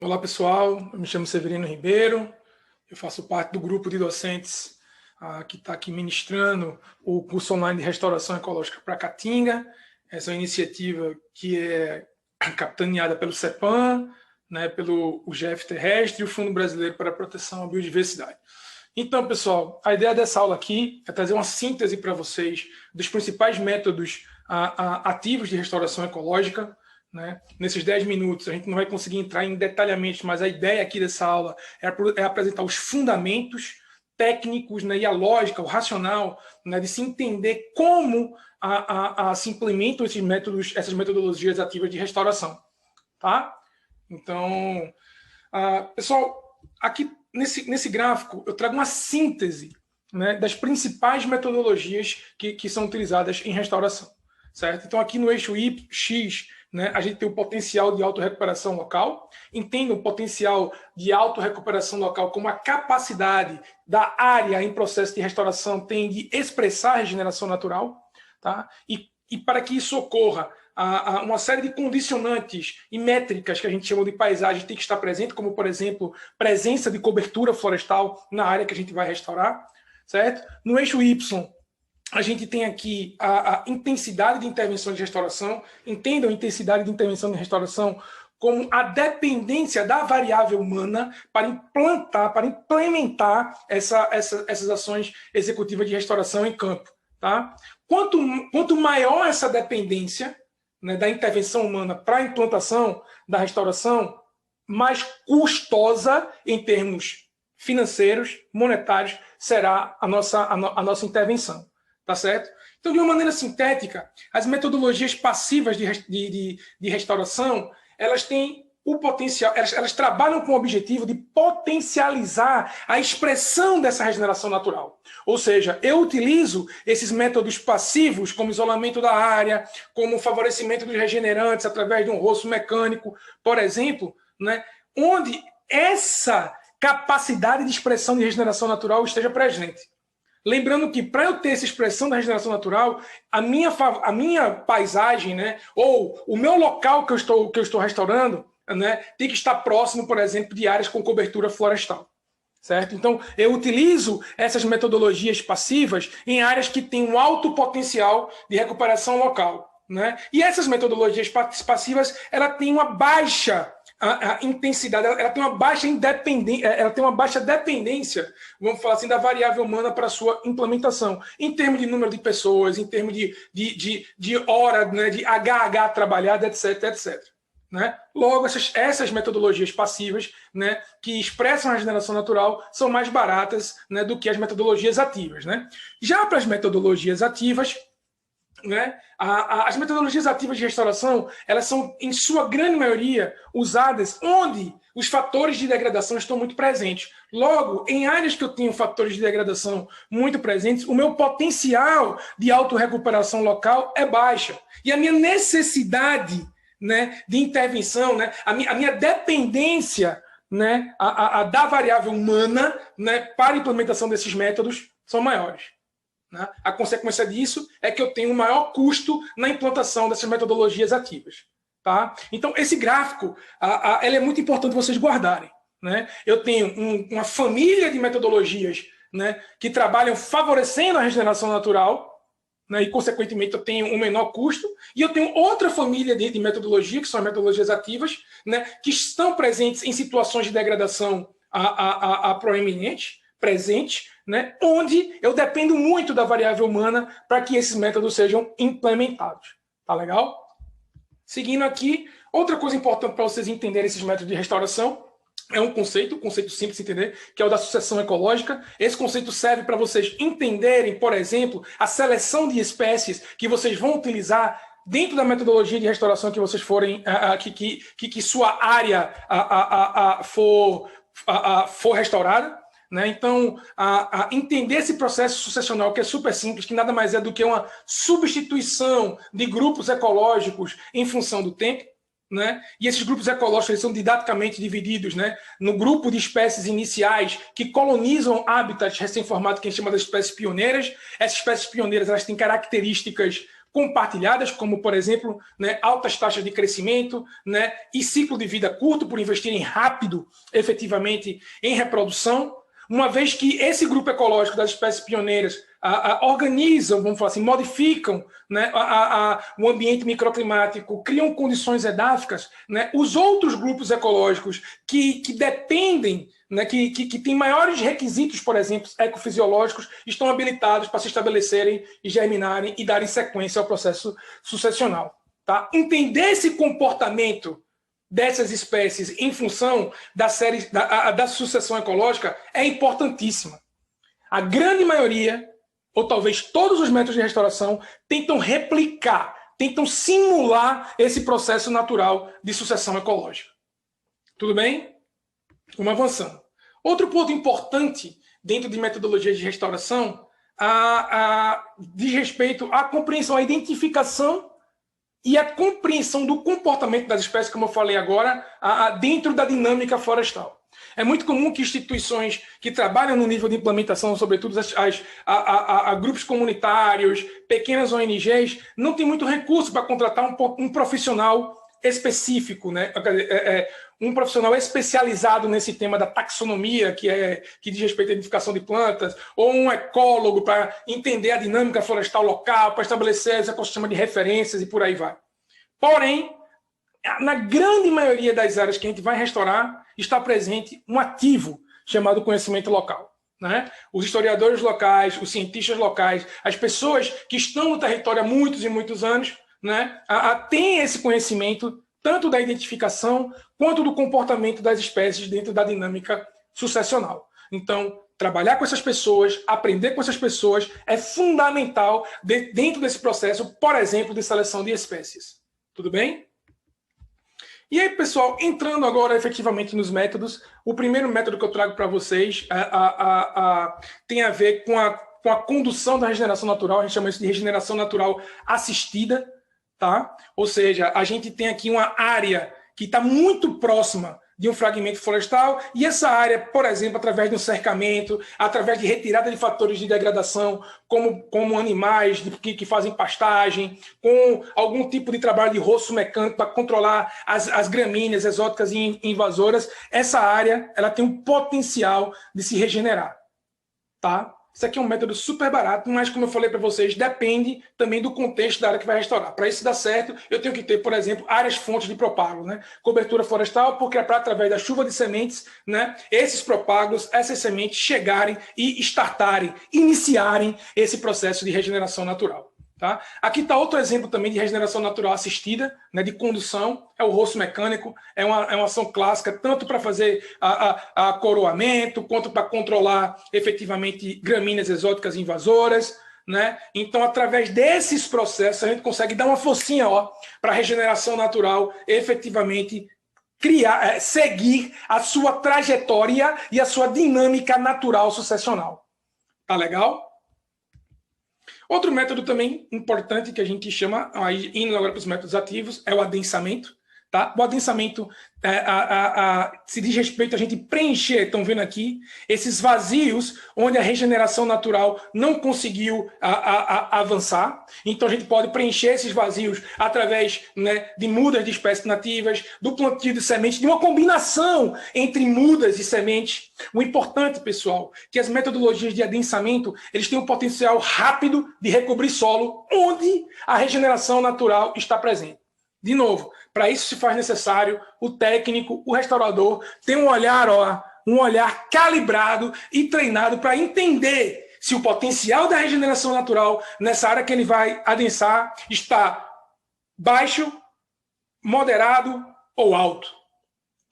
Olá pessoal, eu me chamo Severino Ribeiro, eu faço parte do grupo de docentes que está aqui ministrando o curso online de Restauração Ecológica para Caatinga. Essa é uma iniciativa que é capitaneada pelo CEPAM, né, pelo GF Terrestre e o Fundo Brasileiro para a Proteção à Biodiversidade. Então, pessoal, a ideia dessa aula aqui é trazer uma síntese para vocês dos principais métodos ativos de restauração ecológica, né? Nesses 10 minutos, a gente não vai conseguir entrar em detalhamento, mas a ideia aqui dessa aula é apresentar os fundamentos técnicos, né, e a lógica, o racional, né, de se entender como se implementam esses métodos, essas metodologias ativas de restauração. Tá? Então, pessoal, aqui nesse gráfico eu trago uma síntese, né, das principais metodologias que são utilizadas em restauração. Certo? Então, aqui no eixo X, né, a gente tem o potencial de autorrecuperação local. Entenda o potencial de autorrecuperação local como a capacidade da área em processo de restauração tem de expressar a regeneração natural. Tá? E para que isso ocorra, uma série de condicionantes e métricas que a gente chama de paisagem tem que estar presente, como, por exemplo, presença de cobertura florestal na área que a gente vai restaurar. Certo? No eixo Y, a gente tem aqui a intensidade de intervenção de restauração. Entendam a intensidade de intervenção de restauração como a dependência da variável humana para implementar essas ações executivas de restauração em campo. Tá? Quanto maior essa dependência, né, da intervenção humana para a implantação da restauração, mais custosa em termos financeiros, monetários, será a nossa intervenção. Tá certo? Então, de uma maneira sintética, as metodologias passivas de restauração, elas têm o potencial, elas trabalham com o objetivo de potencializar a expressão dessa regeneração natural. Ou seja, eu utilizo esses métodos passivos, como isolamento da área, como favorecimento dos regenerantes através de um roço mecânico, por exemplo, né, onde essa capacidade de expressão de regeneração natural esteja presente. Lembrando que, para eu ter essa expressão da regeneração natural, a minha paisagem, né, ou o meu local que eu estou restaurando, né, tem que estar próximo, por exemplo, de áreas com cobertura florestal. Certo? Então, eu utilizo essas metodologias passivas em áreas que têm um alto potencial de recuperação local. Né? E essas metodologias passivas, ela tem uma baixa intensidade, ela tem uma baixa independência, ela tem uma baixa dependência, vamos falar assim, da variável humana para a sua implementação, em termos de número de pessoas, em termos de hora, né, de HH trabalhada, etc, etc. Né? Logo, essas metodologias passivas, né, que expressam a regeneração natural são mais baratas, né, do que as metodologias ativas. Né? Já para as metodologias ativas, né, as metodologias ativas de restauração, elas são, em sua grande maioria, usadas onde os fatores de degradação estão muito presentes. Logo, em áreas que eu tenho fatores de degradação muito presentes, o meu potencial de autorrecuperação local é baixa. E a minha necessidade, né, de intervenção, né, a minha dependência, né, da variável humana, né, para a implementação desses métodos são maiores. Né? A consequência disso é que eu tenho um maior custo na implantação dessas metodologias ativas. Tá? Então, esse gráfico ele é muito importante vocês guardarem. Né? Eu tenho uma família de metodologias, né, que trabalham favorecendo a regeneração natural, né, e, consequentemente, eu tenho um menor custo, e eu tenho outra família de metodologia, que são as metodologias ativas, né, que estão presentes em situações de degradação proeminente, presente, né, onde eu dependo muito da variável humana para que esses métodos sejam implementados. Tá legal? Seguindo aqui, outra coisa importante para vocês entenderem esses métodos de restauração é um conceito simples de entender, que é o da sucessão ecológica. Esse conceito serve para vocês entenderem, por exemplo, a seleção de espécies que vocês vão utilizar dentro da metodologia de restauração que vocês forem, que sua área for restaurada. Né? Então, entender esse processo sucessional, que é super simples, que nada mais é do que uma substituição de grupos ecológicos em função do tempo. Né? E esses grupos ecológicos eles são didaticamente divididos, né, no grupo de espécies iniciais que colonizam hábitats recém-formados, que a gente chama de espécies pioneiras. Essas espécies pioneiras elas têm características compartilhadas, como, por exemplo, né, altas taxas de crescimento, né, e ciclo de vida curto, por investirem rápido, efetivamente, em reprodução, uma vez que esse grupo ecológico das espécies pioneiras organizam, vamos falar assim, modificam, né, o ambiente microclimático, criam condições edáficas, né, os outros grupos ecológicos que dependem, né, que têm maiores requisitos, por exemplo, ecofisiológicos, estão habilitados para se estabelecerem e germinarem e darem sequência ao processo sucessional. Tá? Entender esse comportamento dessas espécies em função da sucessão ecológica é importantíssima. A grande maioria, ou talvez todos os métodos de restauração, tentam replicar, tentam simular esse processo natural de sucessão ecológica. Tudo bem? Vamos avançando. Outro ponto importante dentro de metodologias de restauração diz respeito à compreensão, à identificação e a compreensão do comportamento das espécies, como eu falei agora, dentro da dinâmica florestal. É muito comum que instituições que trabalham no nível de implementação, sobretudo grupos comunitários, pequenas ONGs, não têm muito recurso para contratar um profissional específico, né? Um profissional especializado nesse tema da taxonomia, que diz respeito à identificação de plantas, ou um ecólogo para entender a dinâmica florestal local, para estabelecer esse ecossistema de referências e por aí vai. Porém, na grande maioria das áreas que a gente vai restaurar, está presente um ativo chamado conhecimento local. Né? Os historiadores locais, os cientistas locais, as pessoas que estão no território há muitos e muitos anos, né, têm esse conhecimento tanto da identificação quanto do comportamento das espécies dentro da dinâmica sucessional. Então, trabalhar com essas pessoas, aprender com essas pessoas é fundamental dentro desse processo, por exemplo, de seleção de espécies. Tudo bem? E aí, pessoal, entrando agora efetivamente nos métodos, o primeiro método que eu trago para vocês tem a ver com a condução da regeneração natural, a gente chama isso de regeneração natural assistida, tá? Ou seja, a gente tem aqui uma área que está muito próxima de um fragmento florestal, e essa área, por exemplo, através de um cercamento, através de retirada de fatores de degradação, como animais que fazem pastagem, com algum tipo de trabalho de roço mecânico para controlar as gramíneas exóticas e invasoras, essa área ela tem um potencial de se regenerar. Tá? Isso aqui é um método super barato, mas, como eu falei para vocês, depende também do contexto da área que vai restaurar. Para isso dar certo, eu tenho que ter, por exemplo, áreas fontes de propágulo, né? Cobertura florestal, porque é para, através da chuva de sementes, né, esses propágulos, essas sementes chegarem e startarem, iniciarem esse processo de regeneração natural. Tá? Aqui está outro exemplo também de regeneração natural assistida, né, de condução, é o roço mecânico, é uma ação clássica, tanto para fazer coroamento, quanto para controlar efetivamente gramíneas exóticas invasoras. Né? Então, através desses processos, a gente consegue dar uma forcinha para a regeneração natural efetivamente seguir a sua trajetória e a sua dinâmica natural sucessional. Tá legal? Outro método também importante que a gente chama, indo agora para os métodos ativos, é o adensamento. Tá? O adensamento se diz respeito a gente preencher, estão vendo aqui, esses vazios onde a regeneração natural não conseguiu avançar. Então a gente pode preencher esses vazios através, né, de mudas de espécies nativas, do plantio de sementes, de uma combinação entre mudas e sementes. O importante, pessoal, que as metodologias de adensamento eles têm um potencial rápido de recobrir solo onde a regeneração natural está presente. De novo, para isso se faz necessário o técnico, o restaurador, ter um olhar calibrado e treinado para entender se o potencial da regeneração natural nessa área que ele vai adensar está baixo, moderado ou alto.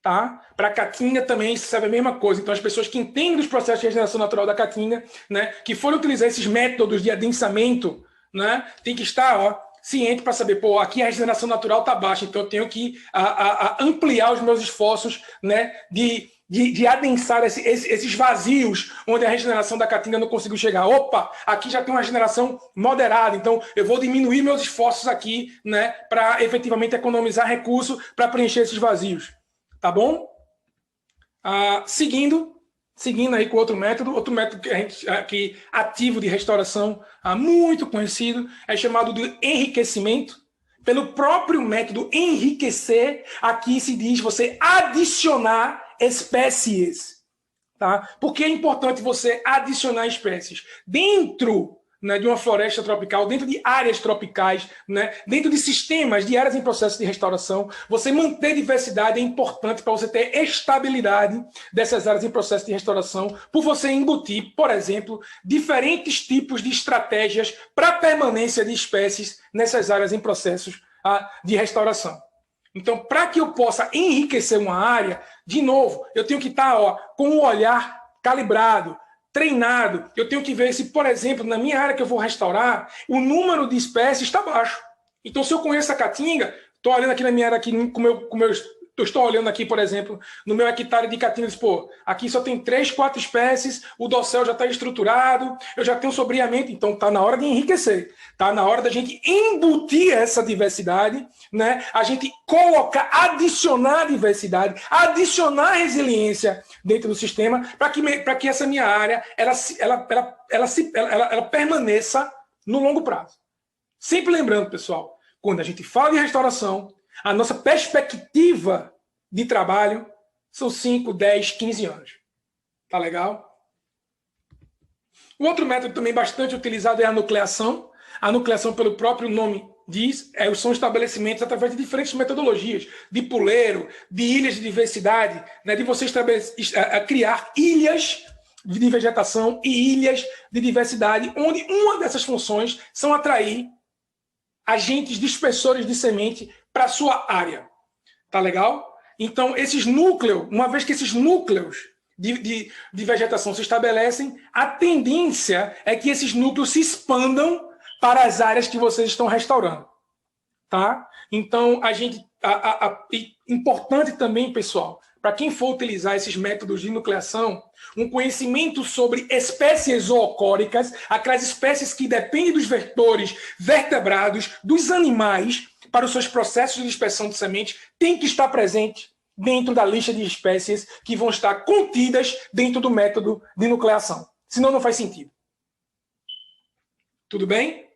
Tá? Para a caatinga também serve a mesma coisa. Então, as pessoas que entendem os processos de regeneração natural da caatinga, né, que forem utilizar esses métodos de adensamento, né, tem que estar ciente para saber, aqui a regeneração natural está baixa, então eu tenho que ampliar os meus esforços, né, de adensar esses vazios onde a regeneração da caatinga não conseguiu chegar. Opa, aqui já tem uma regeneração moderada, então eu vou diminuir meus esforços aqui, né, para efetivamente economizar recurso para preencher esses vazios. Tá bom? Seguindo, Seguindo aí com outro método que ativo de restauração, muito conhecido, é chamado de enriquecimento. Pelo próprio método enriquecer, aqui se diz você adicionar espécies. Tá? Por que é importante você adicionar espécies? Dentro, né, de uma floresta tropical, dentro de áreas tropicais, né, dentro de sistemas, de áreas em processo de restauração, você manter diversidade é importante para você ter estabilidade dessas áreas em processo de restauração, por você embutir, por exemplo, diferentes tipos de estratégias para a permanência de espécies nessas áreas em processos de restauração. Então, para que eu possa enriquecer uma área, de novo, eu tenho que estar com o olhar calibrado, treinado. Eu tenho que ver se, por exemplo, na minha área que eu vou restaurar, o número de espécies está baixo. Então, se eu conheço a caatinga, estou olhando aqui na minha área, aqui, eu estou olhando aqui, por exemplo, no meu hectare de caatingas, aqui só tem 3, 4 espécies, o dossel já está estruturado, eu já tenho sobreamento, então está na hora de enriquecer. Está na hora da gente embutir essa diversidade, né? A gente colocar, adicionar diversidade, adicionar resiliência dentro do sistema, para que essa minha área ela permaneça no longo prazo. Sempre lembrando, pessoal, quando a gente fala de restauração, a nossa perspectiva de trabalho são 5, 10, 15 anos. Tá legal? O outro método também bastante utilizado é a nucleação. A nucleação, pelo próprio nome diz, são estabelecimentos através de diferentes metodologias, de puleiro, de ilhas de diversidade, né, de você criar ilhas de vegetação e ilhas de diversidade, onde uma dessas funções são atrair agentes dispersores de semente para a sua área. Tá legal? Então, esses núcleos, uma vez que esses núcleos de vegetação se estabelecem, a tendência é que esses núcleos se expandam para as áreas que vocês estão restaurando. Tá? Então, importante também, pessoal, para quem for utilizar esses métodos de nucleação, um conhecimento sobre espécies zoocóricas, aquelas espécies que dependem dos vetores vertebrados, dos animais, para os seus processos de dispersão de semente, tem que estar presente dentro da lista de espécies que vão estar contidas dentro do método de nucleação. Senão não faz sentido. Tudo bem?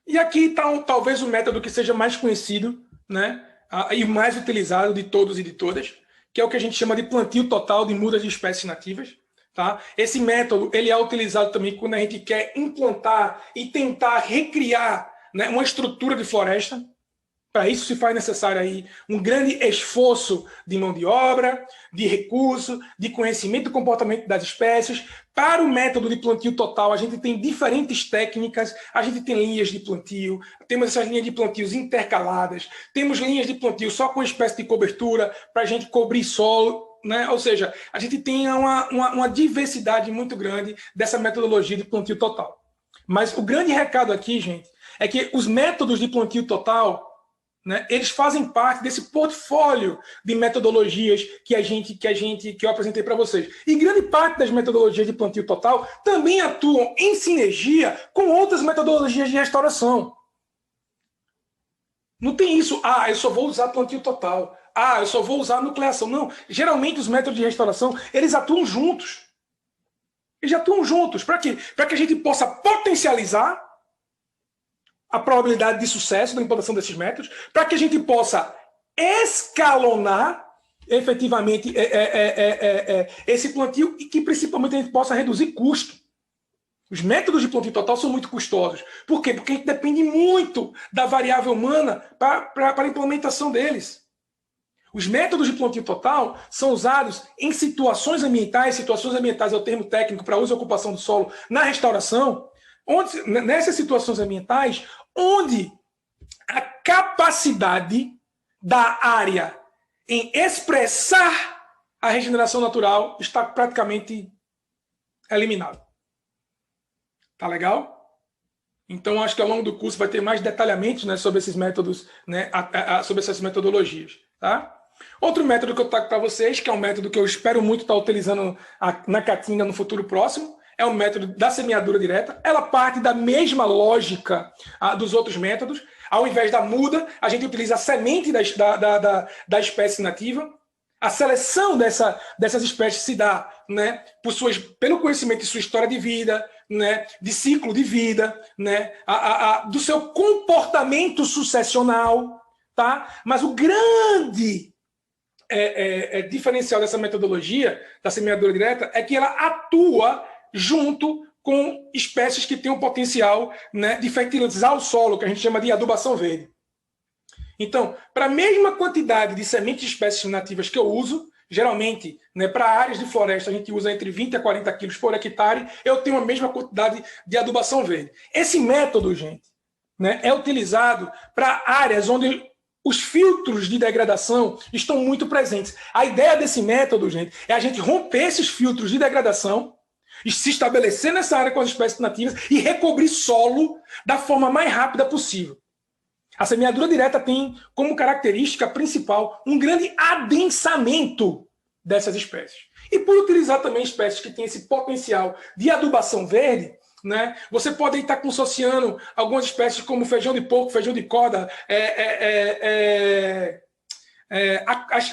E aqui está talvez o método que seja mais conhecido, né, e mais utilizado de todos e de todas, que é o que a gente chama de plantio total de mudas de espécies nativas. Tá? Esse método ele é utilizado também quando a gente quer implantar e tentar recriar, né, uma estrutura de floresta. Para isso se faz necessário aí um grande esforço de mão de obra, de recurso, de conhecimento do comportamento das espécies. Para o método de plantio total, a gente tem diferentes técnicas, a gente tem linhas de plantio, temos essas linhas de plantios intercaladas, temos linhas de plantio só com espécie de cobertura para a gente cobrir solo, né? Ou seja, a gente tem uma diversidade muito grande dessa metodologia de plantio total. Mas o grande recado aqui, gente, é que os métodos de plantio total, né, eles fazem parte desse portfólio de metodologias que eu apresentei para vocês. E grande parte das metodologias de plantio total também atuam em sinergia com outras metodologias de restauração. Não tem isso, eu só vou usar plantio total. Eu só vou usar nucleação. Não, geralmente os métodos de restauração, eles atuam juntos. Eles atuam juntos. Para quê? Para que a gente possa potencializar a probabilidade de sucesso da implantação desses métodos, para que a gente possa escalonar efetivamente esse plantio e que principalmente a gente possa reduzir custo. Os métodos de plantio total são muito custosos. Por quê? Porque a gente depende muito da variável humana para a implementação deles. Os métodos de plantio total são usados em situações ambientais é o termo técnico para uso e ocupação do solo na restauração, onde, nessas situações ambientais, onde a capacidade da área em expressar a regeneração natural está praticamente eliminada. Tá legal? Então, acho que ao longo do curso vai ter mais detalhamentos, né, sobre esses métodos, né, sobre essas metodologias. Tá? Outro método que eu trago para vocês, que é um método que eu espero muito estar utilizando na Caatinga no futuro próximo, é o método da semeadura direta. Ela parte da mesma lógica dos outros métodos. Ao invés da muda, a gente utiliza a semente da espécie nativa. A seleção dessas espécies se dá, né, pelo conhecimento de sua história de vida, né, de ciclo de vida, né, do seu comportamento sucessional, tá? Mas o grande diferencial dessa metodologia da semeadura direta é que ela atua junto com espécies que têm o potencial, né, de fertilizar o solo, que a gente chama de adubação verde. Então, para a mesma quantidade de sementes de espécies nativas que eu uso, geralmente, né, para áreas de floresta, a gente usa entre 20 a 40 quilos por hectare, eu tenho a mesma quantidade de adubação verde. Esse método, gente, né, é utilizado para áreas onde os filtros de degradação estão muito presentes. A ideia desse método, gente, é a gente romper esses filtros de degradação e se estabelecer nessa área com as espécies nativas e recobrir solo da forma mais rápida possível. A semeadura direta tem como característica principal um grande adensamento dessas espécies. E por utilizar também espécies que têm esse potencial de adubação verde, né, você pode estar consociando algumas espécies como feijão de porco, feijão de corda,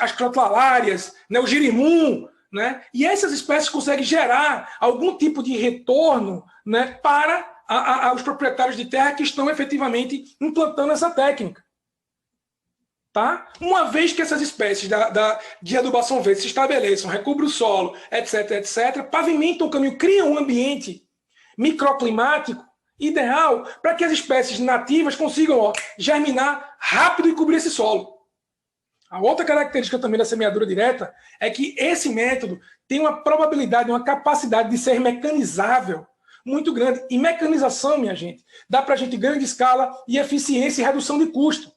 as crotalárias, né, o girimum, né, e essas espécies conseguem gerar algum tipo de retorno, né, para os proprietários de terra que estão efetivamente implantando essa técnica. Tá? Uma vez que essas espécies de adubação verde se estabeleçam, recobrem o solo, etc., pavimentam o caminho, criam um ambiente microclimático ideal para que as espécies nativas consigam germinar rápido e cobrir esse solo. A outra característica também da semeadura direta é que esse método tem uma probabilidade, uma capacidade de ser mecanizável muito grande. E mecanização, minha gente, dá para a gente ganho de escala e eficiência e redução de custo.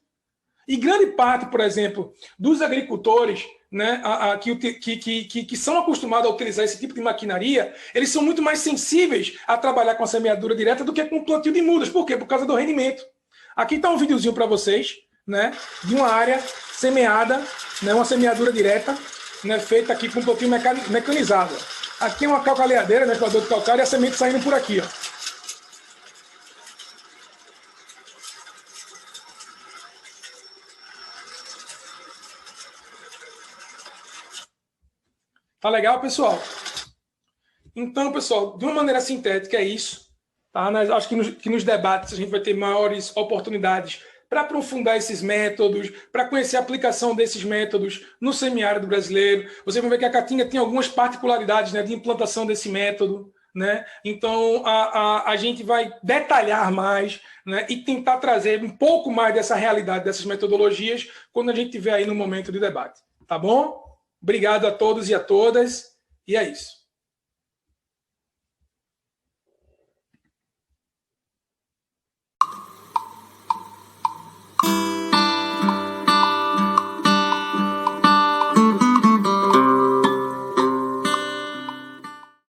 E grande parte, por exemplo, dos agricultores, né, que são acostumados a utilizar esse tipo de maquinaria, eles são muito mais sensíveis a trabalhar com a semeadura direta do que com o plantio de mudas. Por quê? Por causa do rendimento. Aqui está um videozinho para vocês, né, de uma área semeada, né, uma semeadura direta, né, feita aqui com um plantio mecanizado. Aqui é uma calcalhadeira, né, escoador de calcário, e a semente saindo por aqui, ó. Tá legal, pessoal? Então, pessoal, de uma maneira sintética é isso. Tá? Acho que nos debates a gente vai ter maiores oportunidades para aprofundar esses métodos, para conhecer a aplicação desses métodos no semiárido brasileiro. Vocês vão ver que a Caatinga tem algumas particularidades, né, de implantação desse método. Né? Então, a gente vai detalhar mais, né, e tentar trazer um pouco mais dessa realidade, dessas metodologias, quando a gente estiver aí no momento de debate. Tá bom? Obrigado a todos e a todas. E é isso.